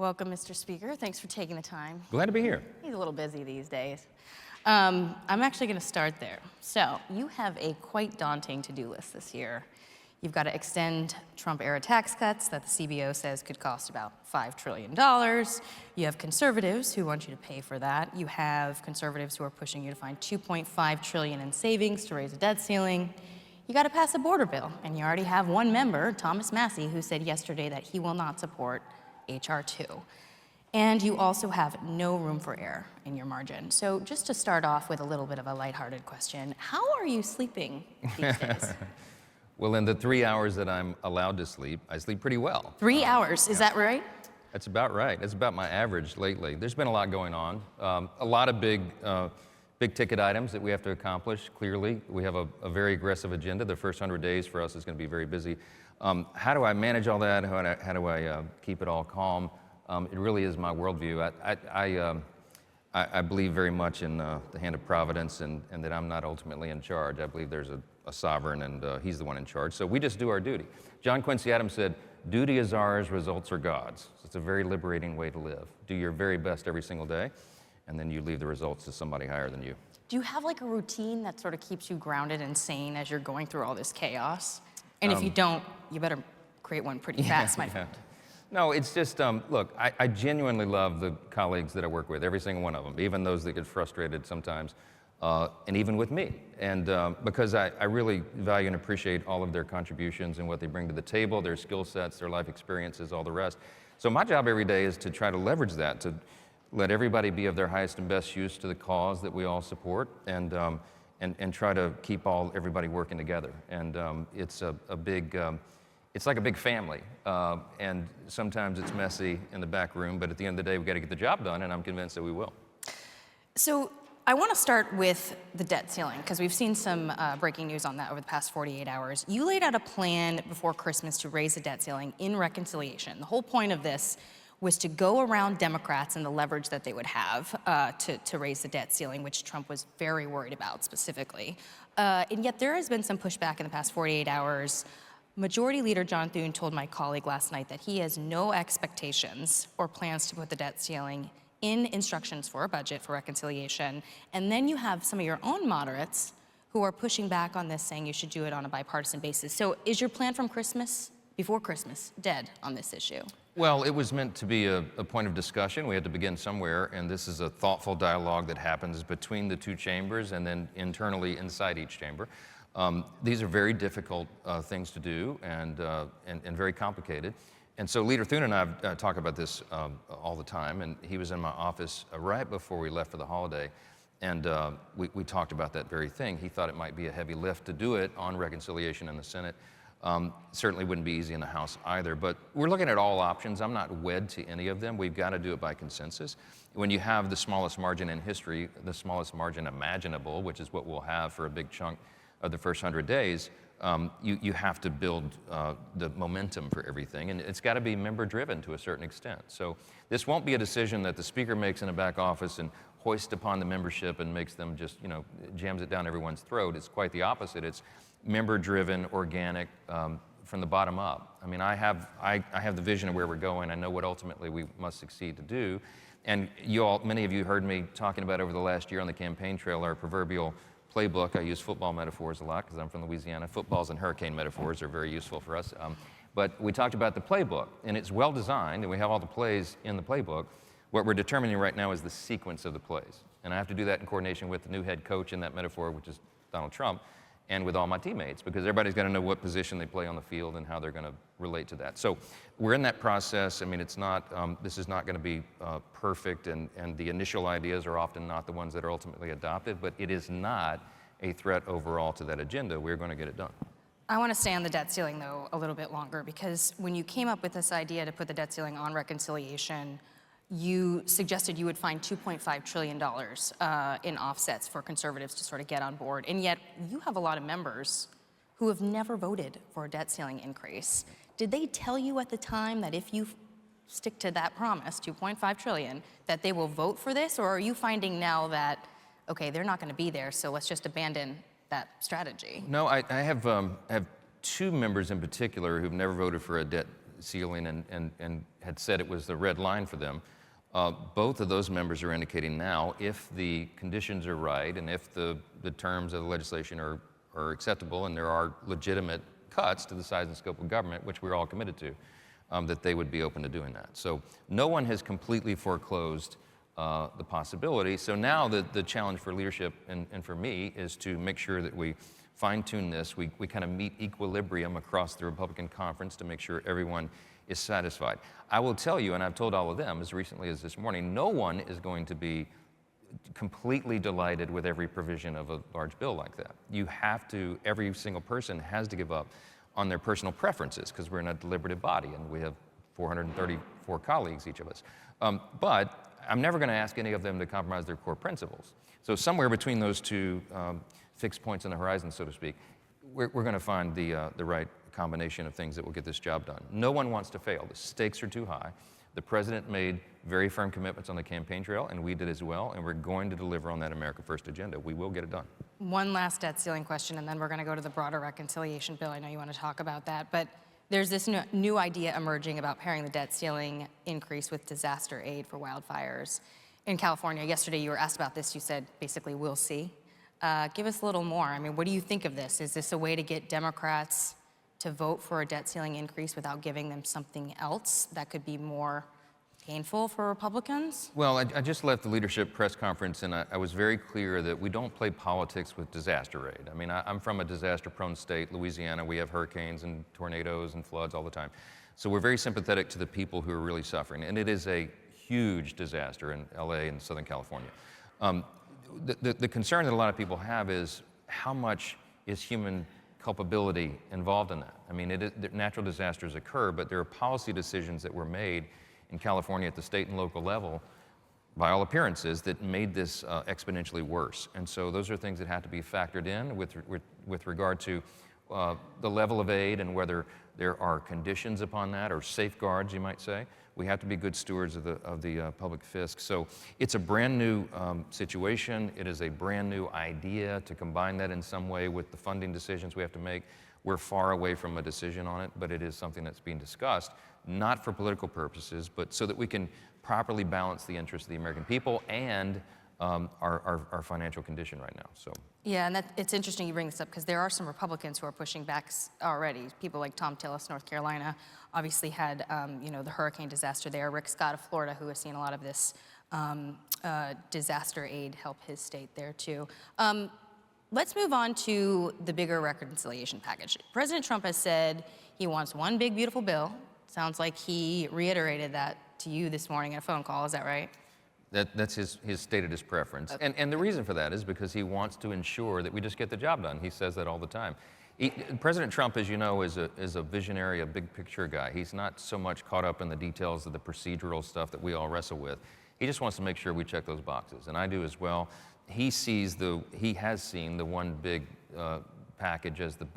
Welcome, Mr. Speaker. Thanks for taking the time. Glad to be here. He's a little busy these days. I'm actually going to start there. So you have a quite daunting to-do list this year. You've got to extend Trump-era tax cuts that the CBO says could cost about $5 trillion. You have conservatives who want you to pay for that. You have conservatives who are pushing you to find $2.5 trillion in savings to raise the debt ceiling. You got to pass a border bill, and you already have one member, Thomas Massie, who said yesterday that he will not support H.R. 2. And you also have no room for error in your margin. So just to start off with a little bit of a lighthearted question, how are you sleeping these days? Well, in the 3 hours that I'm allowed to sleep, I sleep pretty well. 3 hours, is that right? That's about right. That's about my average lately. There's been a lot going on. A lot of big ticket items that we have to accomplish, clearly. We have a very aggressive agenda. The first 100 days for us is going to be very busy. How do I manage all that? How do I keep it all calm? It really is my worldview. I believe very much in the hand of Providence and that I'm not ultimately in charge. I believe there's a sovereign and he's the one in charge. So we just do our duty. John Quincy Adams said, "Duty is ours, results are God's." So it's a very liberating way to live. Do your very best every single day, and then you leave the results to somebody higher than you. Do you have like a routine that sort of keeps you grounded and sane as you're going through all this chaos? And if you don't, you better create one pretty fast, my friend. No, it's just, look, I genuinely love the colleagues that I work with, every single one of them, even those that get frustrated sometimes, and even with me. And because I really value and appreciate all of their contributions and what they bring to the table, their skill sets, their life experiences, all the rest. So my job every day is to try to leverage that, to let everybody be of their highest and best use to the cause that we all support, and try to keep everybody working together. And it's it's like a big family, and sometimes it's messy in the back room, but at the end of the day, we've got to get the job done, and I'm convinced that we will. So I want to start with the debt ceiling, because we've seen some breaking news on that over the past 48 hours. You laid out a plan before Christmas to raise the debt ceiling in reconciliation. The whole point of this was to go around Democrats and the leverage that they would have to raise the debt ceiling, which Trump was very worried about specifically. And yet there has been some pushback in the past 48 hours. Majority Leader John Thune told my colleague last night that he has no expectations or plans to put the debt ceiling in instructions for a budget for reconciliation. And then you have some of your own moderates who are pushing back on this, saying you should do it on a bipartisan basis. So is your plan from before Christmas, dead on this issue? Well, it was meant to be a point of discussion. We had to begin somewhere, and this is a thoughtful dialogue that happens between the two chambers and then internally inside each chamber. These are very difficult things to do and very complicated. And so Leader Thune and I talk about this all the time, and he was in my office right before we left for the holiday, and we talked about that very thing. He thought it might be a heavy lift to do it on reconciliation in the Senate. Certainly wouldn't be easy in the House either, but we're looking at all options. I'm not wed to any of them. We've got to do it by consensus. When you have the smallest margin in history, the smallest margin imaginable, which is what we'll have for a big chunk of the first 100 days, you have to build the momentum for everything, and it's got to be member-driven to a certain extent. So this won't be a decision that the Speaker makes in a back office and hoists upon the membership and makes them just, jams it down everyone's throat. It's quite the opposite. It's member-driven, organic, from the bottom up. I mean, I have the vision of where we're going. I know what ultimately we must succeed to do. And many of you heard me talking about over the last year on the campaign trail, our proverbial playbook. I use football metaphors a lot because I'm from Louisiana. Footballs and hurricane metaphors are very useful for us. But we talked about the playbook, and it's well designed, and we have all the plays in the playbook. What we're determining right now is the sequence of the plays. And I have to do that in coordination with the new head coach in that metaphor, which is Donald Trump, and with all my teammates, because everybody's got to know what position they play on the field and how they're going to relate to that. So we're in that process. I mean, it's not, this is not going to be perfect, and the initial ideas are often not the ones that are ultimately adopted, but it is not a threat overall to that agenda. We're going to get it done. I want to stay on the debt ceiling, though, a little bit longer, because when you came up with this idea to put the debt ceiling on reconciliation, you suggested you would find $2.5 trillion in offsets for conservatives to sort of get on board. And yet you have a lot of members who have never voted for a debt ceiling increase. Did they tell you at the time that if you stick to that promise, $2.5 trillion, that they will vote for this? Or are you finding now that, okay, they're not going to be there, so let's just abandon that strategy? No, I have two members in particular who've never voted for a debt ceiling and had said it was the red line for them. Both of those members are indicating now, if the conditions are right and if the terms of the legislation are acceptable and there are legitimate cuts to the size and scope of government, which we're all committed to, that they would be open to doing that. So no one has completely foreclosed the possibility. So now the challenge for leadership and for me is to make sure that we fine-tune this. We kind of meet equilibrium across the Republican conference to make sure everyone is satisfied. I will tell you, and I've told all of them as recently as this morning, no one is going to be completely delighted with every provision of a large bill like that. You have to, every single person has to give up on their personal preferences, because we're in a deliberative body and we have 434 colleagues, each of us. But I'm never going to ask any of them to compromise their core principles. So somewhere between those two fixed points on the horizon, so to speak, we're going to find the right combination of things that will get this job done. No one wants to fail. The stakes are too high. The president made very firm commitments on the campaign trail, and we did as well, and we're going to deliver on that America First agenda. We will get it done. One last debt ceiling question, and then we're going to go to the broader reconciliation bill. I know you want to talk about that, but there's this new idea emerging about pairing the debt ceiling increase with disaster aid for wildfires in California. Yesterday you were asked about this. You said basically, we'll see. Give us a little more. I mean, what do you think of this? Is this a way to get Democrats to vote for a debt ceiling increase without giving them something else that could be more painful for Republicans? Well, I just left the leadership press conference, and I was very clear that we don't play politics with disaster aid. I mean, I'm from a disaster-prone state, Louisiana. We have hurricanes and tornadoes and floods all the time. So we're very sympathetic to the people who are really suffering, and it is a huge disaster in LA and Southern California. The concern that a lot of people have is how much is human culpability involved in that. I mean, natural disasters occur, but there are policy decisions that were made in California at the state and local level, by all appearances, that made this exponentially worse. And so those are things that have to be factored in with regard to the level of aid and whether there are conditions upon that or safeguards, you might say. We have to be good stewards of the public fisc. So it's a brand new situation. It is a brand new idea to combine that in some way with the funding decisions we have to make. We're far away from a decision on it, but it is something that's being discussed, not for political purposes, but so that we can properly balance the interests of the American people and our financial condition right now. So. Yeah, and it's interesting you bring this up because there are some Republicans who are pushing back already. People like Tom Tillis, North Carolina, obviously had the hurricane disaster there. Rick Scott of Florida, who has seen a lot of this disaster aid help his state there too. Let's move on to the bigger reconciliation package. President Trump has said he wants one big, beautiful bill. Sounds like he reiterated that to you this morning in a phone call. Is that right? That's his stated his preference. Okay. And the reason for that is because he wants to ensure that we just get the job done. He says that all the time. President Trump, as you know, is a visionary, a big picture guy. He's not so much caught up in the details of the procedural stuff that we all wrestle with. He just wants to make sure we check those boxes, and I do as well. He has seen the one big package as the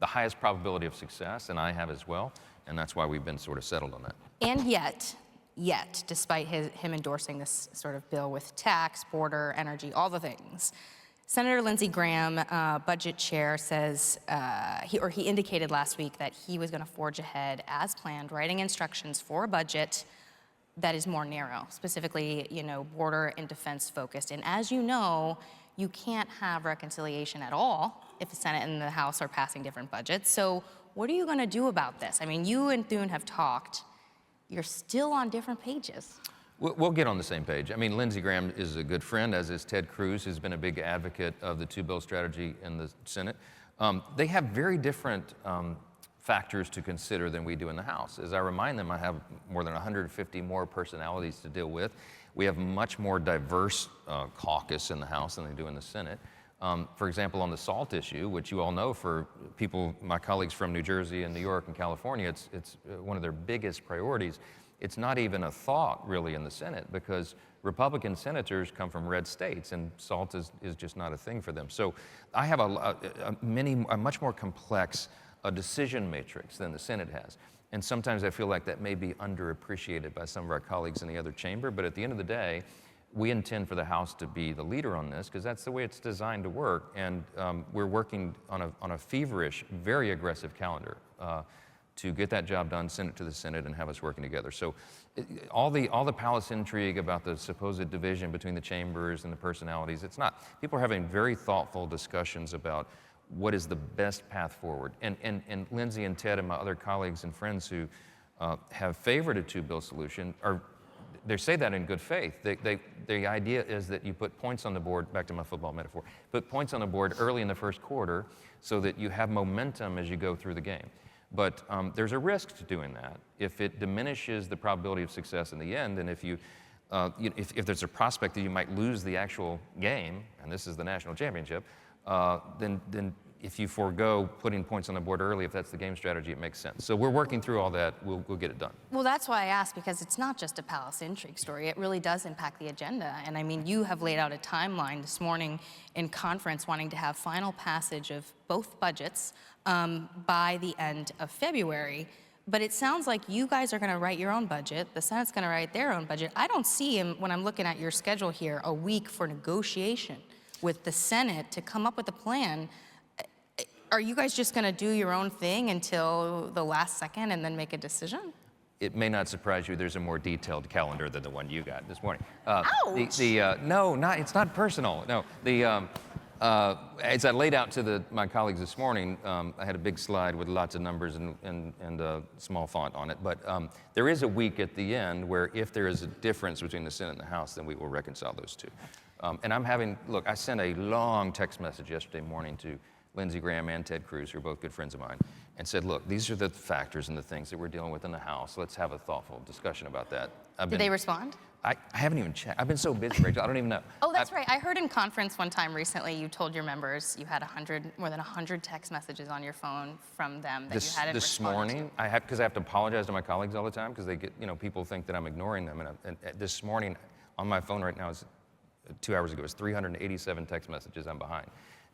highest probability of success, and I have as well, and that's why we've been sort of settled on that. And yet, despite him endorsing this sort of bill with tax, border, energy, all the things, Senator Lindsey Graham, budget chair, says he indicated last week that he was going to forge ahead as planned, writing instructions for a budget that is more narrow, specifically, border and defense focused. And as you know, you can't have reconciliation at all if the Senate and the House are passing different budgets. So what are you going to do about this? I mean, you and Thune have talked. You're still on different pages. We'll get on the same page. I mean, Lindsey Graham is a good friend, as is Ted Cruz, who's been a big advocate of the two-bill strategy in the Senate. They have very different factors to consider than we do in the House. As I remind them, I have more than 150 more personalities to deal with. We have much more diverse caucus in the House than they do in the Senate. For example, on the SALT issue, which you all know for people, my colleagues from New Jersey and New York and California, it's one of their biggest priorities. It's not even a thought really in the Senate because Republican senators come from red states and SALT is just not a thing for them. So I have a much more complex decision matrix than the Senate has. And sometimes I feel like that may be underappreciated by some of our colleagues in the other chamber, but at the end of the day, we intend for the House to be the leader on this because that's the way it's designed to work. And we're working on a feverish, very aggressive calendar. to get that job done, send it to the Senate, and have us working together. So all the palace intrigue about the supposed division between the chambers and the personalities, it's not. People are having very thoughtful discussions about what is the best path forward. And Lindsay and Ted and my other colleagues and friends who have favored a two-bill solution they say that in good faith. The idea is that you put points on the board, back to my football metaphor, put points on the board early in the first quarter so that you have momentum as you go through the game. But there's a risk to doing that. If it diminishes the probability of success in the end, and if there's a prospect that you might lose the actual game, and this is the national championship, then if you forego putting points on the board early, if that's the game strategy, it makes sense. So we're working through all that. We'll get it done. Well, that's why I asked, because it's not just a palace intrigue story. It really does impact the agenda. And I mean, you have laid out a timeline this morning in conference wanting to have final passage of both budgets by the end of February. But it sounds like you guys are going to write your own budget. The Senate's going to write their own budget. I don't see, when I'm looking at your schedule here, a week for negotiation with the Senate to come up with a plan. Are you guys just going to do your own thing until the last second and then make a decision? It may not surprise you, there's a more detailed calendar than the one you got this morning. Ouch! No, it's not personal. No, as I laid out to my colleagues this morning, I had a big slide with lots of numbers and small font on it. But there is a week at the end where if there is a difference between the Senate and the House, then we will reconcile those two. And I sent a long text message yesterday morning to Lindsey Graham and Ted Cruz, who are both good friends of mine, and said, look, these are the factors and the things that we're dealing with in the House. Let's have a thoughtful discussion about that. Did they respond? I haven't even checked. I've been so busy, Rachel, I don't even know. Oh, that's right. I heard in conference one time recently, you told your members you had more than 100 text messages on your phone from them that you hadn't responded to. This morning, because I have to apologize to my colleagues all the time, because people think that I'm ignoring them. And this morning, on my phone right now, 2 hours ago, is 387 text messages I'm behind.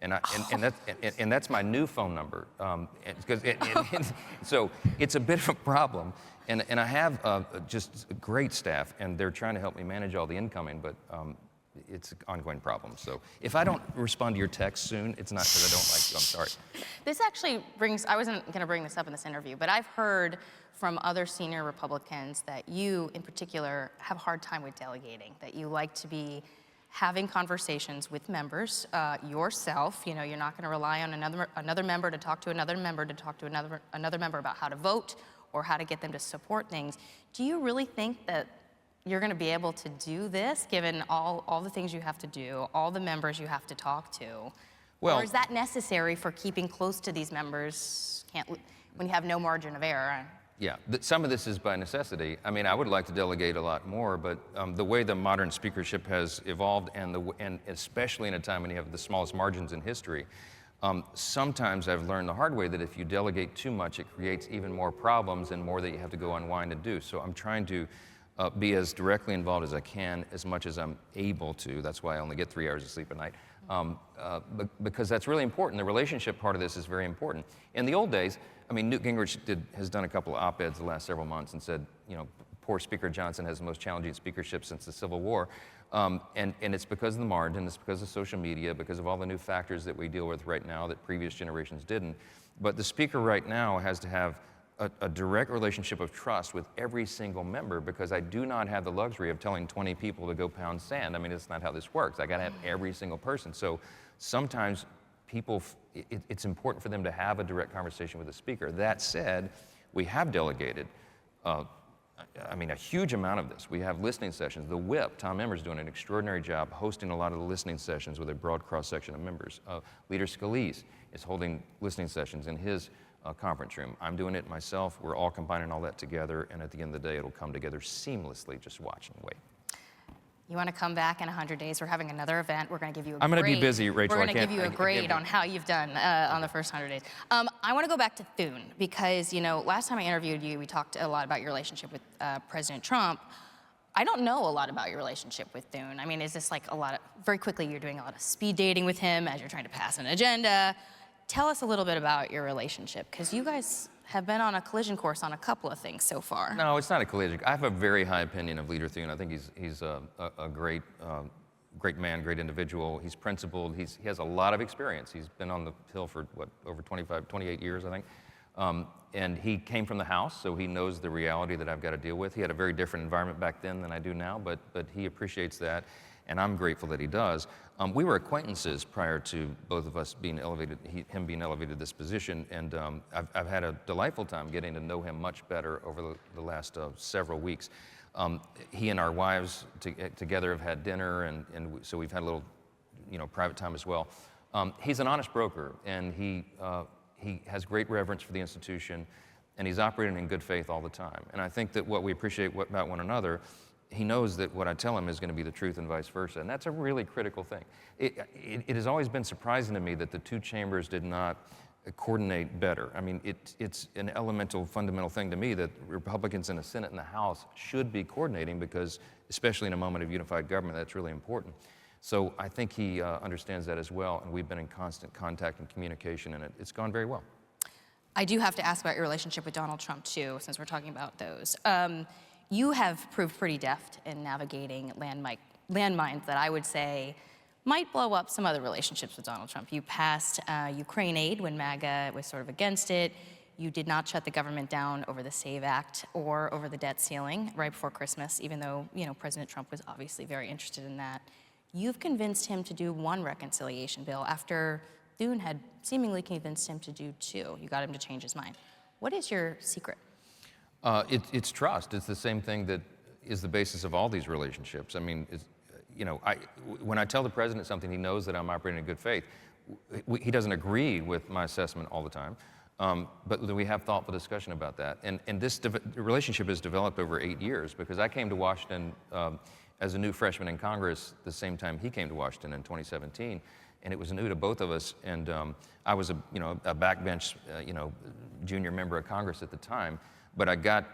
And that's my new phone number. So it's a bit of a problem. And I have just a great staff, and they're trying to help me manage all the incoming, but it's an ongoing problem. So if I don't respond to your text soon, it's not because I don't like you. I'm sorry. This actually I wasn't going to bring this up in this interview, but I've heard from other senior Republicans that you, in particular, have a hard time with delegating, that you like to be having conversations with members yourself. You're not going to rely on another member to talk to another member to talk to another member about how to vote or how to get them to support things. Do you really think that you're going to be able to do this, given all the things you have to do, all the members you have to talk to? Well, or is that necessary for keeping close to these members when you have no margin of error? Yeah, some of this is by necessity. I mean, I would like to delegate a lot more, but the way the modern speakership has evolved, and especially in a time when you have the smallest margins in history, sometimes I've learned the hard way that if you delegate too much, it creates even more problems and more that you have to go unwind and do. So I'm trying to be as directly involved as I can, as much as I'm able to. That's why I only get 3 hours of sleep a night, because that's really important. The relationship part of this is very important. In the old days, I mean, Newt Gingrich has done a couple of op-eds the last several months and said, poor Speaker Johnson has the most challenging speakership since the Civil War. And it's because of the margin, it's because of social media, because of all the new factors that we deal with right now that previous generations didn't. But the speaker right now has to have a direct relationship of trust with every single member, because I do not have the luxury of telling 20 people to go pound sand. I mean, it's not how this works. I got to have every single person. So sometimes it's important for them to have a direct conversation with the speaker. That said, we have delegated a huge amount of this. We have listening sessions. The whip, Tom Emmer's doing an extraordinary job hosting a lot of the listening sessions with a broad cross-section of members. Leader Scalise is holding listening sessions in his conference room. I'm doing it myself. We're all combining all that together, and at the end of the day, it'll come together seamlessly. Just watch and wait. You want to come back in 100 days? We're having another event. We're going to give you a grade. I'm going to be busy, Rachel. We're going to give you a grade on how you've done on the first 100 days. I want to go back to Thune, because, last time I interviewed you, we talked a lot about your relationship with President Trump. I don't know a lot about your relationship with Thune. I mean, is this like very quickly, you're doing a lot of speed dating with him as you're trying to pass an agenda. Tell us a little bit about your relationship, because you guys have been on a collision course on a couple of things so far. No, it's not a collision. I have a very high opinion of Leader Thune. I think he's a great man, great individual. He's principled. He has a lot of experience. He's been on the Hill for, over 28 years, I think. And he came from the House, so he knows the reality that I've got to deal with. He had a very different environment back then than I do now, but he appreciates that, and I'm grateful that he does. We were acquaintances prior to both of us being elevated, him being elevated to this position, and I've had a delightful time getting to know him much better over the last several weeks. He and our wives together have had dinner, and so we've had a little, private time as well. He's an honest broker, and he has great reverence for the institution, and he's operating in good faith all the time. And I think that what we appreciate about one another, he knows that what I tell him is going to be the truth and vice versa, and that's a really critical thing. It has always been surprising to me that the two chambers did not coordinate better. I mean, it's an elemental, fundamental thing to me that Republicans in the Senate and the House should be coordinating because, especially in a moment of unified government, that's really important. So I think he understands that as well, and we've been in constant contact and communication, and it's gone very well. I do have to ask about your relationship with Donald Trump, too, since we're talking about those. You have proved pretty deft in navigating landmines that I would say might blow up some other relationships with Donald Trump. You passed Ukraine aid when MAGA was sort of against it. You did not shut the government down over the SAVE Act or over the debt ceiling right before Christmas, even though President Trump was obviously very interested in that. You've convinced him to do one reconciliation bill after Thune had seemingly convinced him to do two. You got him to change his mind. What is your secret? It's trust. It's the same thing that is the basis of all these relationships. I mean, when I tell the president something, he knows that I'm operating in good faith. He doesn't agree with my assessment all the time, but we have thoughtful discussion about that. And this relationship has developed over 8 years because I came to Washington as a new freshman in Congress the same time he came to Washington in 2017, and it was new to both of us. And I was a backbench junior member of Congress at the time, but I got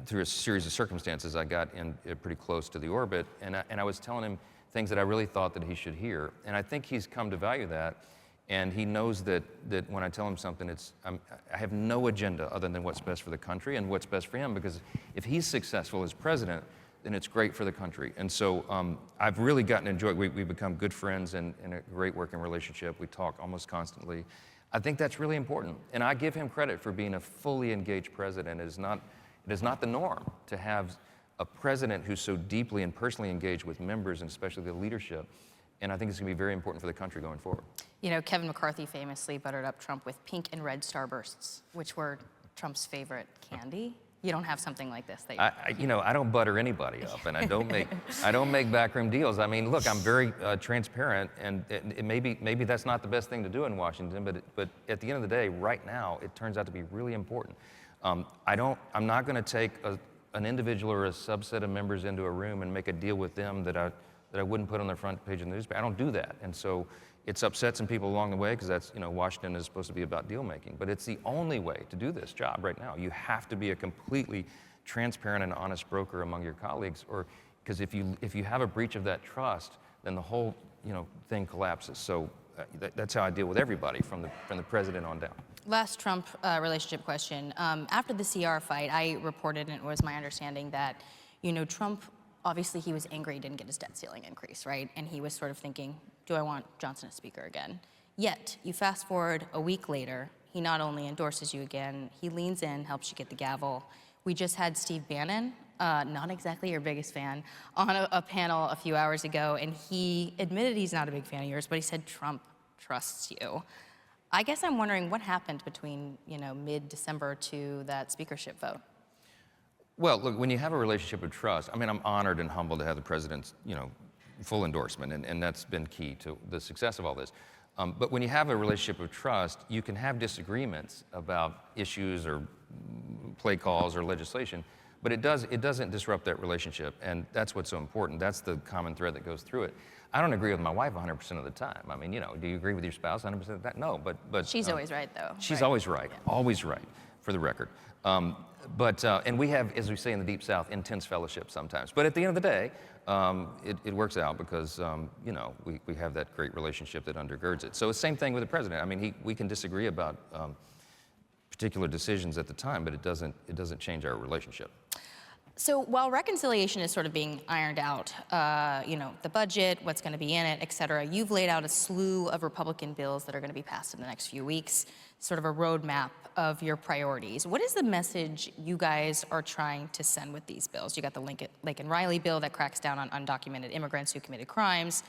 through a series of circumstances, I got in pretty close to the orbit, and I was telling him things that I really thought that he should hear, and I think he's come to value that. And he knows that when I tell him something, I have no agenda other than what's best for the country and what's best for him, because if he's successful as president, then it's great for the country. And so I've really gotten to enjoy it. We've become good friends and a great working relationship. We talk almost constantly. I think that's really important. And I give him credit for being a fully engaged president. It is not the norm to have a president who's so deeply and personally engaged with members and especially the leadership. And I think it's going to be very important for the country going forward. Kevin McCarthy famously buttered up Trump with pink and red starbursts, which were Trump's favorite candy. You don't have something like this. I don't butter anybody up, and I don't make backroom deals. I mean, look, I'm very transparent, and maybe that's not the best thing to do in Washington, but at the end of the day, right now, it turns out to be really important. I'm not going to take an individual or a subset of members into a room and make a deal with them that I wouldn't put on the front page of the newspaper. I don't do that, and so it's upset some people along the way because that's, Washington is supposed to be about deal making, but it's the only way to do this job right now. You have to be a completely transparent and honest broker among your colleagues, or because if you have a breach of that trust, then the whole thing collapses. So that's how I deal with everybody from the president on down. Last Trump relationship question. After the CR fight, I reported, and it was my understanding that Trump, obviously he was angry he didn't get his debt ceiling increase, right? And he was sort of thinking, do I want Johnson as Speaker again? Yet, you fast forward a week later, he not only endorses you again, he leans in, helps you get the gavel. We just had Steve Bannon, not exactly your biggest fan, on a panel a few hours ago, and he admitted he's not a big fan of yours, but he said Trump trusts you. I guess I'm wondering what happened between, mid-December to that speakership vote. Well, look, when you have a relationship of trust, I mean, I'm honored and humbled to have the president's, full endorsement, and that's been key to the success of all this. But when you have a relationship of trust, you can have disagreements about issues or play calls or legislation, but it doesn't disrupt that relationship, and that's what's so important. That's the common thread that goes through it. I don't agree with my wife 100% of the time. I mean, do you agree with your spouse 100% of the time? No, but she's always right, though. She's always right, always right, for the record. And we have, as we say in the Deep South, intense fellowship sometimes. But at the end of the day, it works out because, we have that great relationship that undergirds it. So the same thing with the president. I mean, we can disagree about particular decisions at the time, but it doesn't change our relationship. So while reconciliation is sort of being ironed out, the budget, what's going to be in it, et cetera, you've laid out a slew of Republican bills that are going to be passed in the next few weeks, sort of a roadmap of your priorities. What is the message you guys are trying to send with these bills? You got the Lincoln Riley bill that cracks down on undocumented immigrants who committed crimes,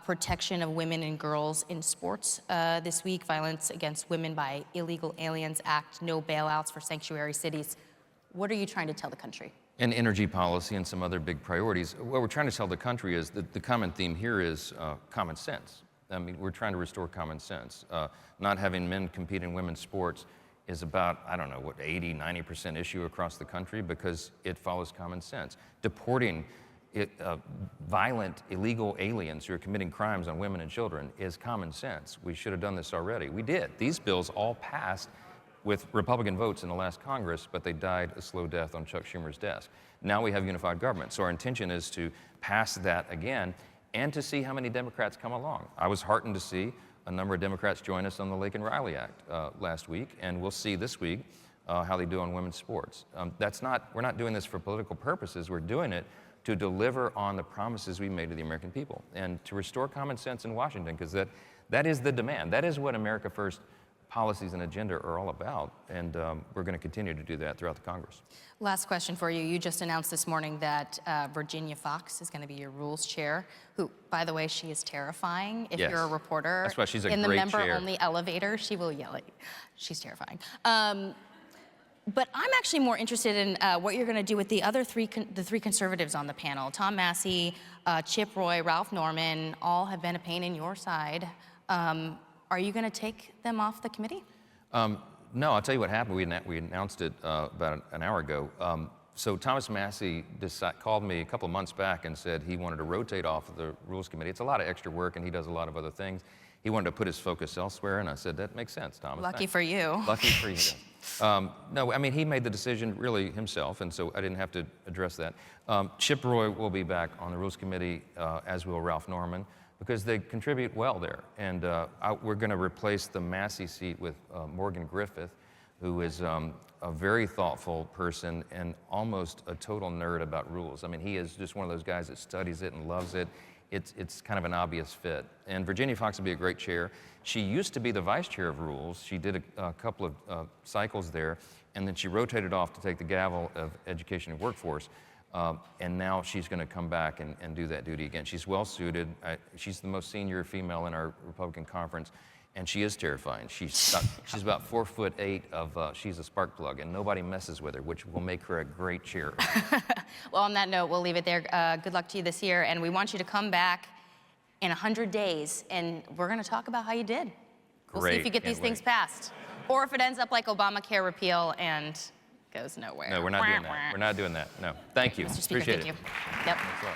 protection of women and girls in sports this week, Violence Against Women by Illegal Aliens Act, no bailouts for sanctuary cities. What are you trying to tell the country? And energy policy and some other big priorities. What we're trying to tell the country is that the common theme here is common sense. I mean, we're trying to restore common sense. Not having men compete in women's sports is about, I don't know, what, 80, 90% issue across the country because it follows common sense. Deporting violent, illegal aliens who are committing crimes on women and children is common sense. We should have done this already. We did. These bills all passed with Republican votes in the last Congress, but they died a slow death on Chuck Schumer's desk. Now we have unified government. So our intention is to pass that again and to see how many Democrats come along. I was heartened to see a number of Democrats join us on the Lincoln Riley Act last week, and we'll see this week how they do on women's sports. We're not doing this for political purposes. We're doing it to deliver on the promises we made to the American people and to restore common sense in Washington, because that is the demand. That is what America First policies and agenda are all about, and we're going to continue to do that throughout the Congress. Last question for you. You just announced this morning that Virginia Fox is going to be your rules chair, who, by the way, she is terrifying. If you're a reporter that's why she's a in the great member-only elevator, she will yell at you. She's terrifying. But I'm actually more interested in what you're going to do with the other three conservatives on the panel. Tom Massey, Chip Roy, Ralph Norman, all have been a pain in your side. Are you going to take them off the committee? No, I'll tell you what happened. We announced it about an hour ago. So Thomas Massey called me a couple of months back and said he wanted to rotate off of the Rules Committee. It's a lot of extra work, and he does a lot of other things. He wanted to put his focus elsewhere, and I said, that makes sense, Thomas. Lucky for you. Lucky for you. No, I mean, he made the decision really himself, and so I didn't have to address that. Chip Roy will be back on the Rules Committee, as will Ralph Norman, because they contribute well there. And we're going to replace the Massey seat with Morgan Griffith, who is a very thoughtful person and almost a total nerd about rules. I mean, he is just one of those guys that studies it and loves it. It's kind of an obvious fit. And Virginia Fox would be a great chair. She used to be the vice chair of rules. She did a couple of cycles there, and then she rotated off to take the gavel of education and workforce. And now she's going to come back and do that duty again. She's well suited. She's the most senior female in our Republican conference, and she is terrifying. She's about 4'8". She's a spark plug, and nobody messes with her, which will make her a great chair. Well, on that note, we'll leave it there. Good luck to you this year, and we want you to come back in 100 days, and we're going to talk about how you did. We'll see if you get these things passed, or if it ends up like Obamacare repeal and goes nowhere. No, we're not doing that. We're not doing that. No. Thank you. Mr. Speaker, Appreciate thank it. you. Yep. Thanks a lot.